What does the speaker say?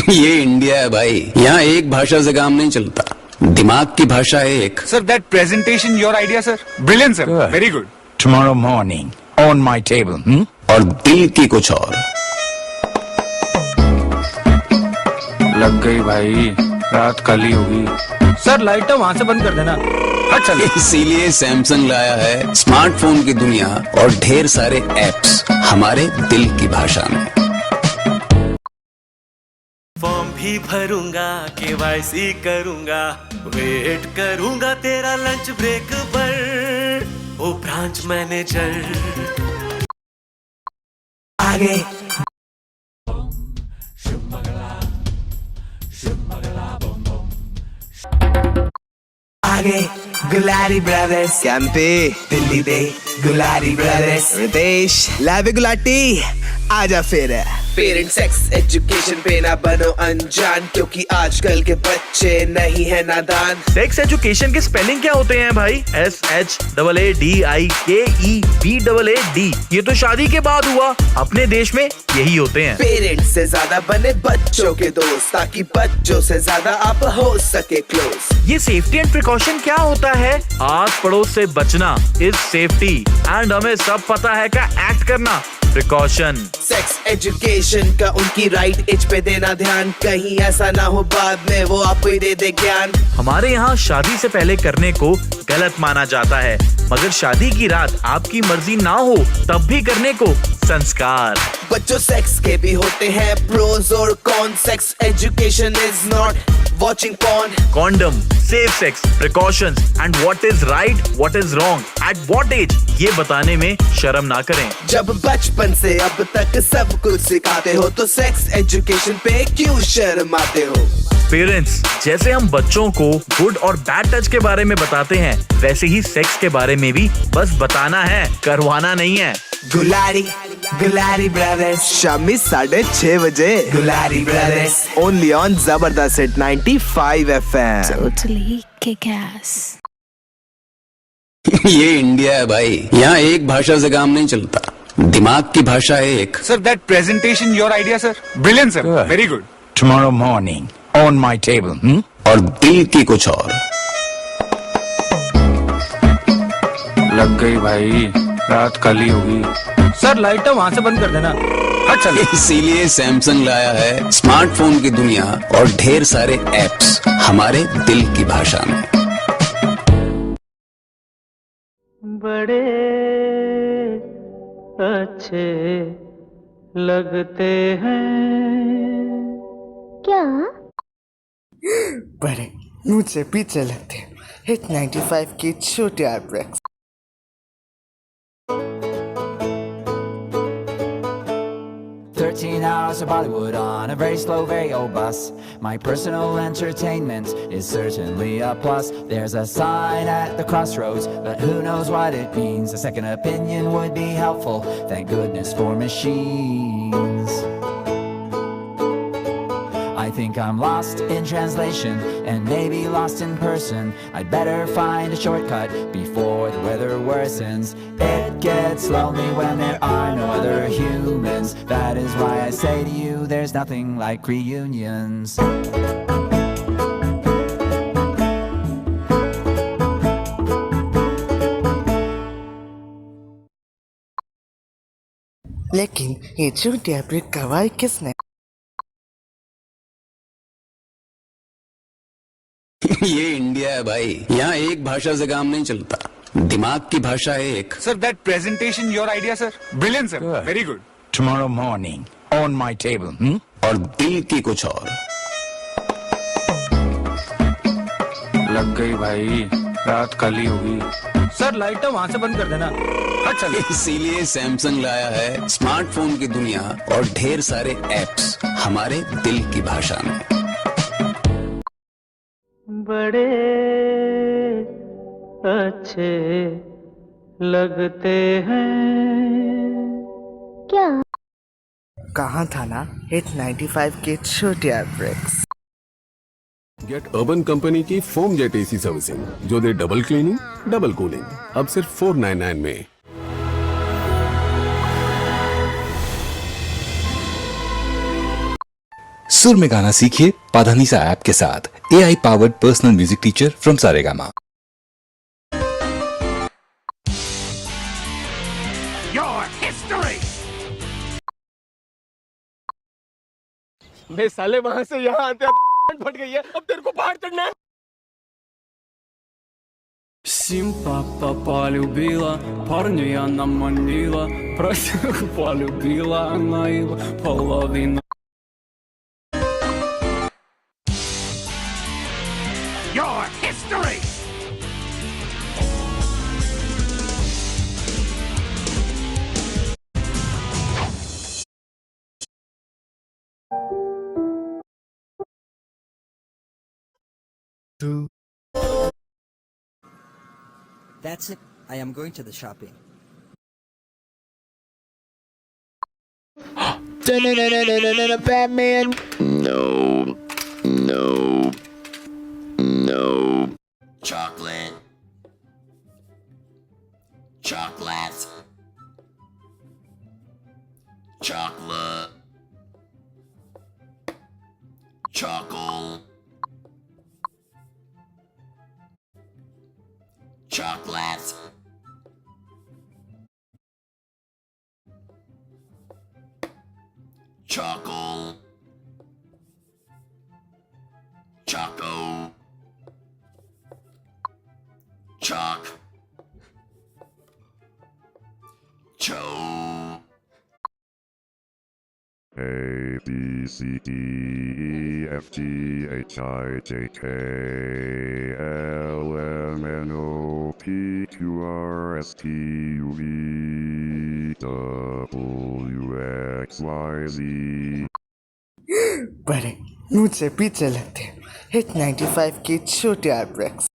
ये इंडिया है भाई, यहाँ एक भाषा से काम नहीं चलता, दिमाग की भाषा है एक। Sir, that presentation, your idea, sir. Brilliant, sir. Good. Very good. Tomorrow morning, on my table, और दिल की कुछ और। लग गई भाई, रात कल ही होगी। सर लाइटर वहाँ से बंद कर देना। अच्छा चल। इसीलिए सैमसंग लाया है स्मार्टफोन की दुनिया और ढेर सारे एप्स हमारे दिल की भाषा में। फॉर्म भी भरूंगा, केवाईसी करूंगा, वेट करूंगा तेरा लंच ब्रेक पर, ओ ब्रांच मैनेजर आगे। आगे गुलारी ब्रदर्स कैंपे दिल्ली दे गुलारी ब्रदर्स रितेश लावे गुलाटी आजा फिर पेरेंट सेक्स एजुकेशन पे ना बनो अनजान, क्योंकि आजकल के बच्चे नहीं है नादान। सेक्स एजुकेशन के स्पेलिंग क्या होते हैं भाई? SHAADIKEBAAD। ये तो शादी के बाद हुआ, अपने देश में यही होते हैं। पेरेंट्स से ज्यादा बने बच्चों के दोस्त, ताकि बच्चों से ज्यादा आप हो सके क्लोज। ये सेफ्टी एंड प्रिकॉशन क्या होता है? आस पड़ोस से बचना इज सेफ्टी, एंड हमें सब पता है का एक्ट करना प्रिकॉशन। सेक्स एजुकेशन का उनकी राइट एज पे देना ध्यान, कहीं ऐसा ना हो बाद में वो आपको ही दे दे ज्ञान। हमारे यहाँ शादी से पहले करने को गलत माना जाता है, मगर शादी की रात आपकी मर्जी ना हो तब भी करने को संस्कार। बच्चों सेक्स के भी होते हैं प्रोज और con, sex education is not watching porn. Condom, safe sex, precautions and what is right, what is wrong, at what age, ये बताने में शर्म ना करें। जब बचपन से अब तक सब कुछ सिखाते हो तो सेक्स एजुकेशन पे क्यों शर्माते हो? पेरेंट्स, जैसे हम बच्चों को गुड और बैड टच के बारे में बताते हैं, वैसे ही सेक्स के बारे में भी बस बताना है, करवाना नहीं है। गुलारी गुलारी ब्रदर्स शामी 6:30 बजे गुलारी ब्रदर्स ओनली ऑन जबरदस्त hit 95 FM। Totally kick ass. ये इंडिया है भाई, यहाँ एक भाषा से काम नहीं चलता, दिमाग की भाषा है एक। Sir, that presentation, your idea, sir. Brilliant, sir. Good. Very good. tomorrow morning, on my table, और दिल की कुछ और। लग गई भाई, रात कल ही होगी। सर लाइटर वहाँ से बंद कर देना। अच्छा चल। इसीलिए सैमसंग लाया है स्मार्टफोन की दुनिया और ढेर सारे एप्स हमारे दिल की भाषा में। बड़े अच्छे लगते हैं क्या? बड़े मुझसे पीछे लगते हैं। हिट 95 की छोटे art 13 hours of Bollywood on a very slow, very old bus. My personal entertainment is certainly a plus. There's a sign at the crossroads, but who knows what it means. A second opinion would be helpful. Thank goodness for machines. I think I'm lost in translation and maybe lost in person. I'd better find a shortcut before the weather worsens. It gets lonely when there are no other humans. That is why I say to you, there's nothing like reunions. लेकिन ये छोटे art कवाई किसने? ये India है भाई, यहाँ एक भाषा से काम नहीं चलता, दिमाग की भाषा है एक। Sir, that presentation, your idea, sir. Brilliant, sir. Good. Very good. tomorrow morning, on my table, और दिल की कुछ और। लग गई भाई, रात कल ही होगी। सर लाइटर वहाँ से बंद कर देना। अच्छा चल। इसीलिए सैमसंग लाया है स्मार्टफोन की दुनिया और ढेर सारे एप्स हमारे दिल की भाषा में। बड़े अच्छे लगते हैं क्या? कहाँ था ना हिट 95 के छोटे आर्ट। गेट अर्बन कंपनी की फोम जेट एसी सर्विसिंग, जो दे डबल क्लीनिंग, डबल कूलिंग, अब सिर्फ 499 में। सुर में गाना सीखिए पाधानीसा ऐप के साथ। AI powered personal music teacher from Saregama. बे साले वहां से यहाँ आते फट गई है, अब तेरे को बाहर चढ़ना है। Симпа полюбила, парня я наманила, просил полюбила, она его половина. Your history! That's it. I am going to the shopping. Batman. No. No. No. Chocolate. Chocolate. Chocolate. Chocolate. Chocolate. Chocolate. Choco. Chalk. Cho. A B C D E F G H I J K L M N O P Q R S T U V W X Y Z। बड़े मुझसे पीछे लगते hit 95 की छोटी are breaks.